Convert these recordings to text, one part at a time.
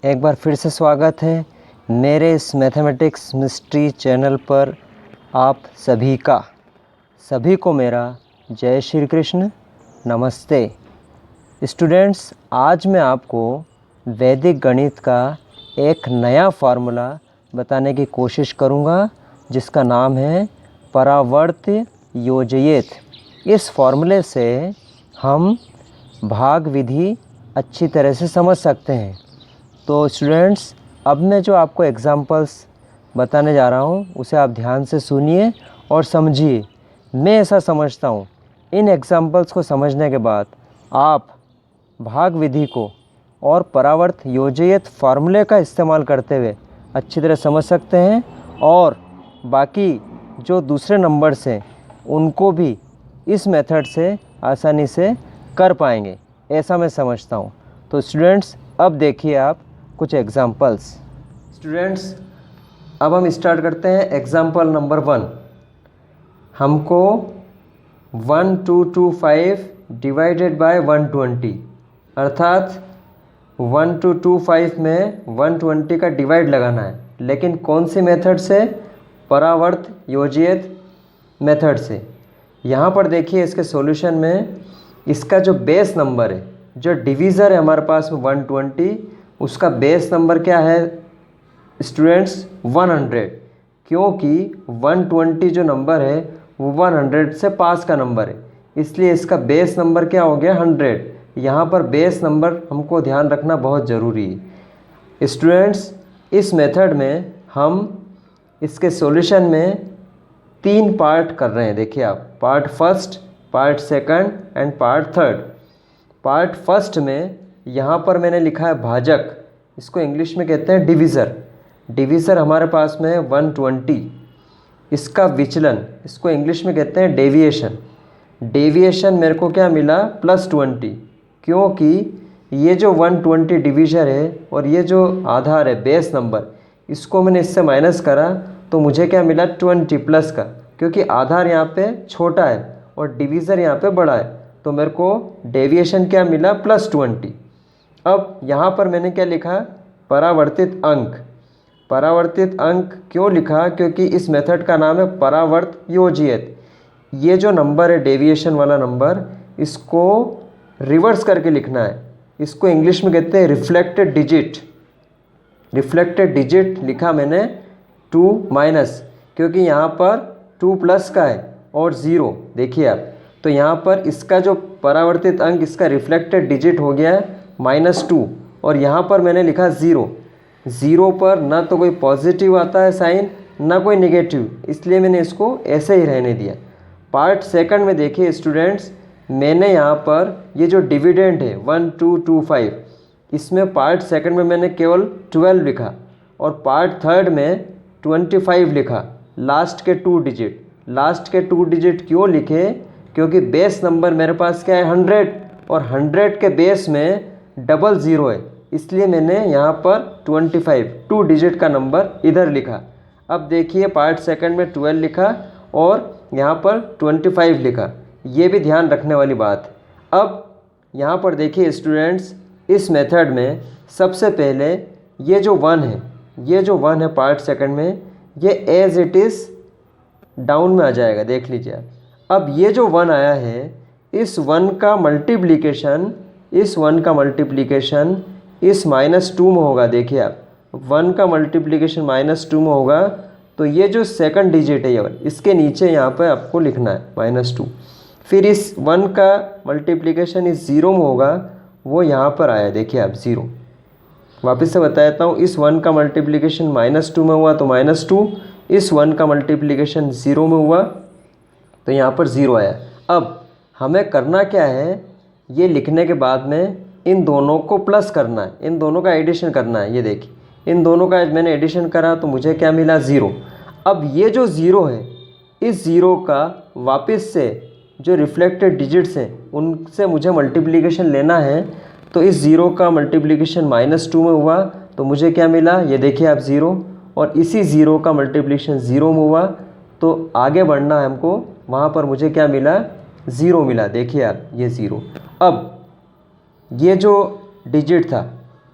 एक बार फिर से स्वागत है मेरे इस मैथमेटिक्स मिस्ट्री चैनल पर आप सभी को मेरा जय श्री कृष्ण, नमस्ते। स्टूडेंट्स, आज मैं आपको वैदिक गणित का एक नया फार्मूला बताने की कोशिश करूंगा जिसका नाम है परावर्त योजयित। इस फार्मूले से हम भाग विधि अच्छी तरह से समझ सकते हैं। तो स्टूडेंट्स, अब मैं जो आपको एग्जांपल्स बताने जा रहा हूँ उसे आप ध्यान से सुनिए और समझिए। मैं ऐसा समझता हूँ इन एग्जांपल्स को समझने के बाद आप भाग विधि को और परावर्त योजयित फार्मूले का इस्तेमाल करते हुए अच्छी तरह समझ सकते हैं और बाकी जो दूसरे नंबर्स हैं उनको भी इस मेथड से आसानी से कर पाएंगे, ऐसा मैं समझता हूँ। तो स्टूडेंट्स, अब देखिए आप कुछ एग्जाम्पल्स। स्टूडेंट्स, अब हम स्टार्ट करते हैं एग्जाम्पल नंबर 1। हमको 1225 डिवाइडेड बाय 120 अर्थात 1225 में 120 का डिवाइड लगाना है, लेकिन कौन सी मेथड से? परावर्त योजयित मेथड से। यहाँ पर देखिए इसके सॉल्यूशन में इसका जो बेस नंबर है, जो डिवीज़र है हमारे पास में 120, उसका बेस नंबर क्या है स्टूडेंट्स? 100, क्योंकि 120 जो नंबर है वो 100 से पास का नंबर है, इसलिए इसका बेस नंबर क्या हो गया? 100। यहाँ पर बेस नंबर हमको ध्यान रखना बहुत ज़रूरी है। स्टूडेंट्स, इस मेथड में हम इसके सॉल्यूशन में 3 पार्ट कर रहे हैं। देखिए आप, part first, part second and part third. Part first में यहाँ पर मैंने लिखा है भाजक, इसको इंग्लिश में कहते हैं डिवीज़र। डिवीज़र हमारे पास में है 120। इसका विचलन, इसको इंग्लिश में कहते हैं डेविएशन। डेविएशन मेरे को क्या मिला? +20, क्योंकि ये जो 120 डिवीज़र है और ये जो आधार है बेस नंबर, इसको मैंने इससे माइनस करा तो मुझे क्या मिला? 20 प्लस का, क्योंकि आधार यहाँ पे छोटा है और डिवीज़र यहाँ पे बड़ा है, तो मेरे को डेविएशन क्या मिला? +20। अब यहाँ पर मैंने क्या लिखा? परावर्तित अंक। परावर्तित अंक क्यों लिखा? क्योंकि इस मेथड का नाम है परावर्त योजयित। ये जो नंबर है डेविएशन वाला नंबर, इसको रिवर्स करके लिखना है। इसको इंग्लिश में कहते हैं रिफ्लेक्टेड डिजिट। रिफ्लेक्टेड डिजिट लिखा मैंने 2 माइनस, क्योंकि यहाँ पर 2 प्लस का है और 0। देखिए आप, तो यहाँ पर इसका जो परावर्तित अंक, इसका रिफ्लेक्टेड डिजिट हो गया है -2, और यहाँ पर मैंने लिखा 0। 0 पर ना तो कोई पॉजिटिव आता है साइन, ना कोई नेगेटिव, इसलिए मैंने इसको ऐसे ही रहने दिया। पार्ट सेकंड में देखिए स्टूडेंट्स, मैंने यहाँ पर ये जो डिविडेंड है 1225, इसमें पार्ट सेकंड में मैंने केवल 12 लिखा और पार्ट थर्ड में 25 लिखा। लास्ट के 2 डिजिट, लास्ट के 2 डिजिट क्यों लिखे? क्योंकि बेस नंबर मेरे पास क्या है? 100, और 100 के बेस में डबल 0 है, इसलिए मैंने यहाँ पर 25 2 डिजिट का नंबर इधर लिखा। अब देखिए पार्ट सेकंड में 12 लिखा और यहाँ पर 25 लिखा, ये भी ध्यान रखने वाली बात है। अब यहाँ पर देखिए स्टूडेंट्स, इस मेथड में सबसे पहले ये जो 1 है, ये जो 1 है पार्ट सेकंड में, ये एज इट इज़ डाउन में आ जाएगा। देख लीजिए आप, अब ये जो 1 आया है, इस 1 का मल्टीप्लिकेशन, इस 1 का मल्टीप्लिकेशन इस -2 में होगा। देखिए आप, 1 का मल्टीप्लिकेशन -2 में होगा, तो ये जो सेकंड डिजिट है ये वाला, इसके नीचे यहाँ पे आपको लिखना है -2। फिर इस 1 का मल्टीप्लिकेशन इस 0 में होगा, वो यहाँ पर आया। देखिए आप 0। वापस से बता देता हूँ, इस 1 का मल्टीप्लिकेशन -2 में हुआ तो -2, इस 1 का मल्टीप्लिकेशन 0 में हुआ तो यहाँ पर 0 आया। अब हमें करना क्या है? ये लिखने के बाद में इन दोनों को प्लस करना है, इन दोनों का एडिशन करना है। ये देखिए, इन दोनों का मैंने एडिशन करा तो मुझे क्या मिला? 0। अब ये जो 0 है, इस 0 का वापस से जो रिफ्लेक्टेड डिजिट्स हैं उनसे मुझे मल्टीप्लिकेशन लेना है, तो इस 0 का मल्टीप्लिकेशन -2 में हुआ तो मुझे क्या मिला? ये देखिए आप 0, और इसी 0 का मल्टीप्लिकेशन 0 में हुआ तो आगे बढ़ना है हमको, वहाँ पर मुझे क्या मिला? 0 मिला। देखिए आप, ये 0। अब ये जो डिजिट था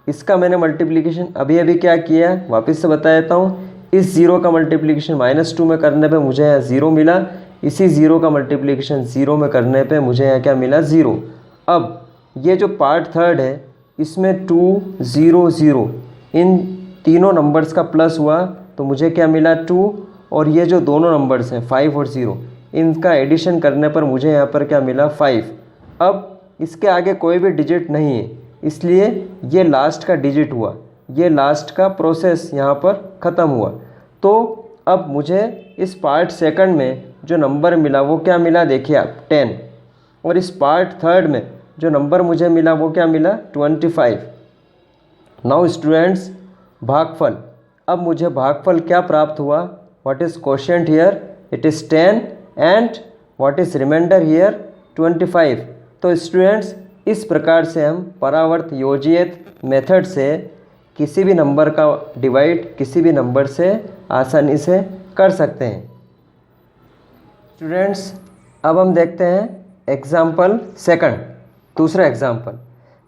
इसका मैंने मल्टीप्लिकेशन अभी अभी क्या किया है वापस से बता देता हूँ। इस ज़ीरो का मल्टीप्लिकेशन -2 में करने पे मुझे यहाँ 0 मिला, इसी ज़ीरो का मल्टीप्लिकेशन 0 में करने पे मुझे यहाँ क्या मिला 0। अब ये जो पार्ट थर्ड है इसमें 2 0 0 इन तीनों नंबर्स का प्लस हुआ तो मुझे क्या मिला 2, और ये जो दोनों नंबर्स हैं 5 और 0 इनका एडिशन करने पर मुझे यहाँ पर क्या मिला 5। अब इसके आगे कोई भी डिजिट नहीं है इसलिए ये लास्ट का डिजिट हुआ, ये लास्ट का प्रोसेस यहाँ पर ख़त्म हुआ। तो अब मुझे इस पार्ट सेकंड में जो नंबर मिला वो क्या मिला देखिए आप 10, और इस पार्ट थर्ड में जो नंबर मुझे मिला वो क्या मिला 25। नाउ स्टूडेंट्स भागफल, अब मुझे भागफल क्या प्राप्त हुआ, what is quotient here, it is 10 and what is remainder here 25। तो स्टूडेंट्स इस प्रकार से हम परावर्त योजित मेथड से किसी भी नंबर का डिवाइड किसी भी नंबर से आसानी से कर सकते हैं। स्टूडेंट्स अब हम देखते हैं एग्जाम्पल सेकंड, दूसरा एग्जाम्पल।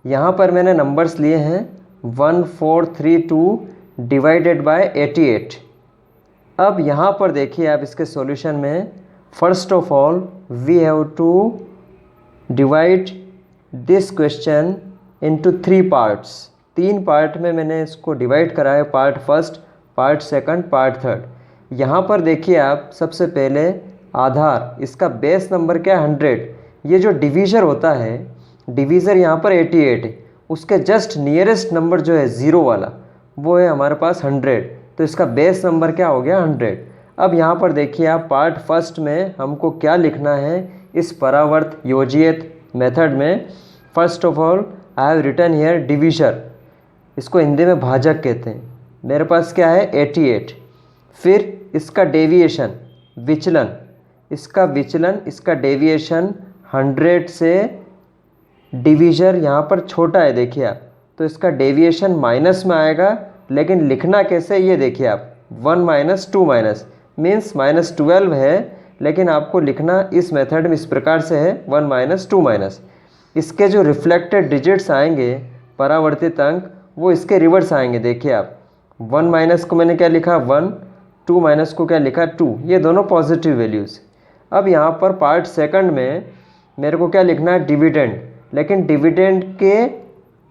यहाँ पर मैंने नंबर्स लिए हैं 1432 डिवाइडेड बाय 88। अब यहाँ पर देखिए आप इसके सॉल्यूशन में first of all we have to divide this question into 3 parts. 3 part में मैंने इसको डिवाइड करा है, part first, part second, part third. यहाँ पर देखिए आप सबसे पहले आधार, इसका बेस नंबर क्या है 100। ये जो डिवीज़र होता है, डिवीज़र यहाँ पर 88 है, उसके जस्ट नियरेस्ट नंबर जो है 0 वाला वो है हमारे पास 100, तो इसका बेस नंबर क्या हो गया 100। अब यहाँ पर देखिए आप पार्ट फर्स्ट में हमको क्या लिखना है इस परावर्त योजित मेथड में। First of all I have written here divisor, इसको हिंदी में भाजक कहते हैं। मेरे पास क्या है 88, फिर इसका डेविएशन विचलन, इसका विचलन, इसका डेविएशन 100 से डिवीज़र यहाँ पर छोटा है देखिए आप, तो इसका डेविएशन माइनस में आएगा, लेकिन लिखना कैसे ये देखिए आप 1 - 2 मीन्स -12 है, लेकिन आपको लिखना इस मेथड में इस प्रकार से है 1 - 2। इसके जो रिफ्लेक्टेड डिजिट्स आएंगे परावर्तित अंक वो इसके रिवर्स आएंगे। देखिए आप 1 को मैंने क्या लिखा 1, 2 को क्या लिखा 2, ये दोनों पॉजिटिव वैल्यूज़। अब यहाँ पर पार्ट सेकंड में मेरे को क्या लिखना है डिविडेंड, लेकिन डिविडेंड के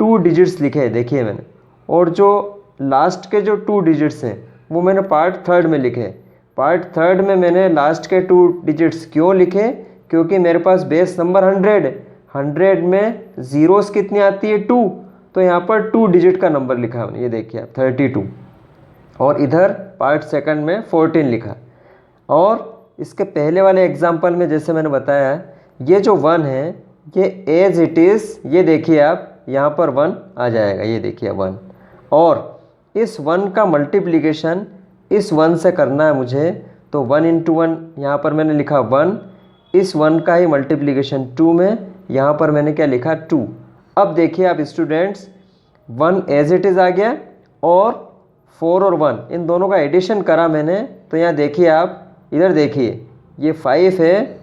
2 डिजिट्स लिखे हैं देखिए मैंने, और जो लास्ट के जो 2 डिजिट्स हैं वो मैंने पार्ट थर्ड में लिखे। पार्ट थर्ड में मैंने लास्ट के 2 डिजिट्स क्यों लिखे, क्योंकि मेरे पास बेस नंबर 100 है, 100 में ज़ीरोस कितनी आती है 2, तो यहाँ पर 2 डिजिट का नंबर लिखा है, ये देखिए आप 32, और इधर पार्ट सेकंड में 14 लिखा। और इसके पहले वाले एग्जाम्पल में जैसे मैंने बताया ये जो 1 है ये एज इट इज़, ये देखिए आप यहाँ पर 1 आ जाएगा, ये देखिए 1, और इस 1 का मल्टीप्लिकेशन इस 1 से करना है मुझे, तो 1 × 1 यहाँ पर मैंने लिखा 1, इस 1 का ही मल्टीप्लिकेशन 2 में यहाँ पर मैंने क्या लिखा 2। अब देखिए आप स्टूडेंट्स 1 एज इट इज़ आ गया, और 4 और 1 इन दोनों का एडिशन करा मैंने, तो यहाँ देखिए आप इधर देखिए ये 5 है,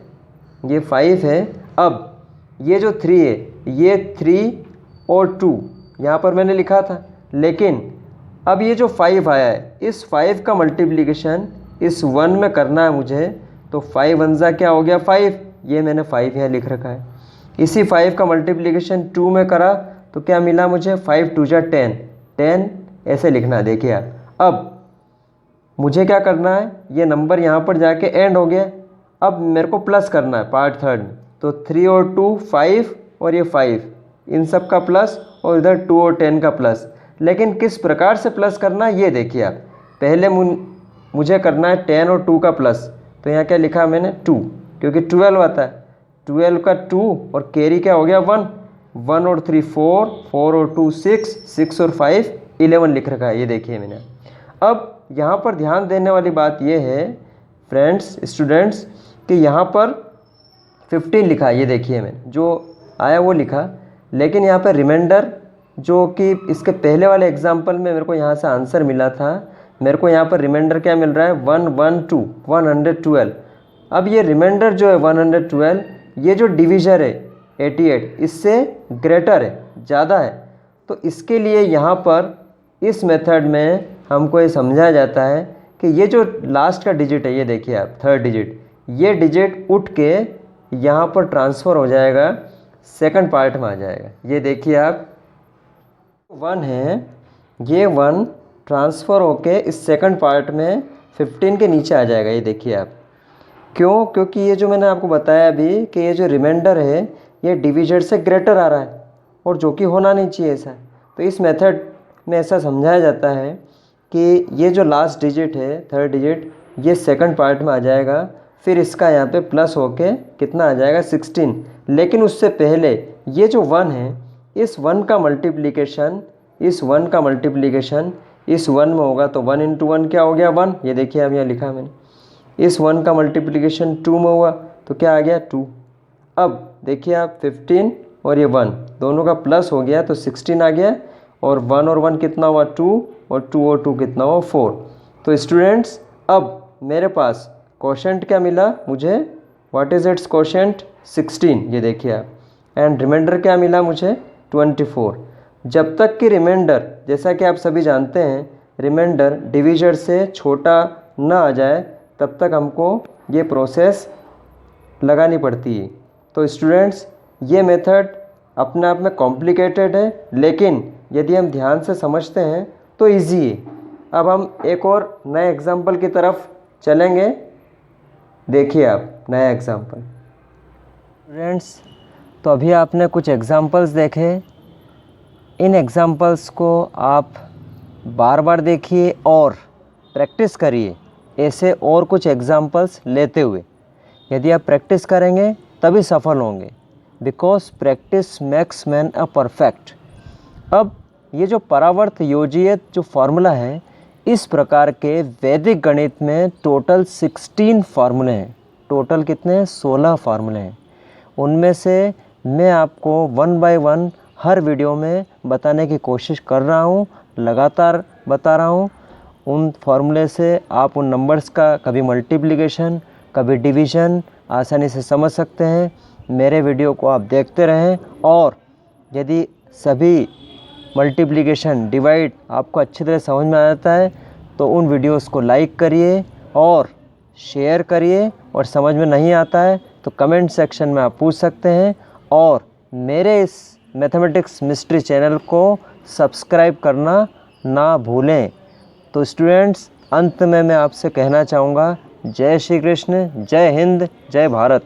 ये 5 है। अब ये जो 3 है ये 3 और 2 यहाँ पर मैंने लिखा था, लेकिन अब ये जो 5 आया है इस 5 का मल्टीप्लिकेशन इस 1 में करना है मुझे, तो 5 1 जा क्या हो गया 5, ये मैंने 5 यहाँ लिख रखा है। इसी 5 का मल्टीप्लिकेशन 2 में करा तो क्या मिला मुझे 5 2 जा 10, 10 ऐसे लिखना है देखिए आप। अब मुझे क्या करना है, ये नंबर यहाँ पर जाके एंड हो गया, अब मेरे को प्लस करना है पार्ट थर्ड में, तो 3 और 2 5 और ये 5 इन सब का प्लस, और इधर 2 और 10 का प्लस। लेकिन किस प्रकार से प्लस करना है ये देखिए आप, पहले मुझे करना है 10 और 2 का प्लस, तो यहाँ क्या लिखा मैंने 2, क्योंकि 12 आता है, 12 का 2 और कैरी क्या हो गया 1, 1 और 3 4, 4 और 2 6, 6 और 5 11 लिख रखा है, ये देखिए मैंने। अब यहाँ पर ध्यान देने वाली बात ये है फ्रेंड्स स्टूडेंट्स कि यहाँ पर 15 लिखा है, ये देखिए मैंने जो आया वो लिखा, लेकिन यहाँ पर रिमाइंडर जो कि इसके पहले वाले एग्जाम्पल में मेरे को यहाँ से आंसर मिला था, मेरे को यहाँ पर रिमाइंडर क्या मिल रहा है 112 112। अब ये रिमाइंडर जो है 112 ये जो डिवीज़र है 88 इससे ग्रेटर है, ज़्यादा है, तो इसके लिए यहाँ पर इस मेथड में हमको ये समझाया जाता है कि ये जो लास्ट का डिजिट है, ये देखिए आप थर्ड डिजिट, ये डिजिट उठ के यहाँ पर ट्रांसफ़र हो जाएगा, सेकंड पार्ट में आ जाएगा। ये देखिए आप 1 है, ये 1 ट्रांसफ़र होके इस सेकंड पार्ट में 15 के नीचे आ जाएगा। ये देखिए आप, क्यों? क्योंकि ये जो मैंने आपको बताया अभी कि ये जो रिमाइंडर है ये डिविजन से ग्रेटर आ रहा है, और जो कि होना नहीं चाहिए ऐसा। तो इस मेथड में ऐसा समझाया जाता है कि ये जो लास्ट डिजिट है, थर्ड डिजिट, ये सेकंड पार्ट में आ जाएगा, फिर इसका यहाँ पे प्लस होके कितना आ जाएगा 16। लेकिन उससे पहले ये जो 1 है, इस 1 का मल्टीप्लिकेशन इस 1 का मल्टीप्लिकेशन इस 1 में होगा, तो 1 × 1 क्या हो गया 1। ये देखिए अब यहाँ लिखा मैंने, इस 1 का मल्टीप्लिकेशन 2 में हुआ तो क्या आ गया 2। अब देखिए आप 15 और ये 1 दोनों का प्लस हो गया तो 16 आ गया, और 1 और 1 कितना हुआ 2, और 2 और 2 कितना हुआ 4। तो स्टूडेंट्स अब मेरे पास कोशेंट क्या मिला मुझे, व्हाट इज़ इट्स कोशेंट 16, ये देखिए आप, एंड रिमाइंडर क्या मिला मुझे 24। जब तक कि रिमाइंडर, जैसा कि आप सभी जानते हैं, रिमाइंडर डिविजन से छोटा ना आ जाए तब तक हमको ये प्रोसेस लगानी पड़ती है। तो स्टूडेंट्स ये मेथड अपने आप में कॉम्प्लिकेटेड है, लेकिन यदि हम ध्यान से समझते हैं तो इजी है। अब हम एक और नए एग्जाम्पल की तरफ चलेंगे। देखिए आप नया एग्जाम्पल। स्टूडेंट्स तो अभी आपने कुछ एग्जाम्पल्स देखे, इन एग्जाम्पल्स को आप बार बार देखिए और प्रैक्टिस करिए ऐसे और कुछ एग्जाम्पल्स लेते हुए। यदि आप प्रैक्टिस करेंगे तभी सफल होंगे, because practice makes man a perfect. अब ये जो परावर्त योजियत जो फार्मूला है, इस प्रकार के वैदिक गणित में टोटल 16 फार्मूले हैं। टोटल कितने हैं? 16 फार्मूले हैं। उनमें से मैं आपको 1 बाय 1 हर वीडियो में बताने की कोशिश कर रहा हूँ, लगातार बता रहा हूँ। उन फार्मूले से आप उन नंबर्स का कभी मल्टीप्लिकेशन कभी डिवीज़न आसानी से समझ सकते हैं। मेरे वीडियो को आप देखते रहें, और यदि सभी मल्टीप्लिकेशन डिवाइड आपको अच्छी तरह समझ में आ जाता है तो उन वीडियोस को लाइक करिए और शेयर करिए, और समझ में नहीं आता है तो कमेंट सेक्शन में आप पूछ सकते हैं, और मेरे इस मैथमेटिक्स मिस्ट्री चैनल को सब्सक्राइब करना ना भूलें। तो स्टूडेंट्स अंत में मैं आपसे कहना चाहूँगा, जय श्री कृष्ण, जय हिंद, जय भारत।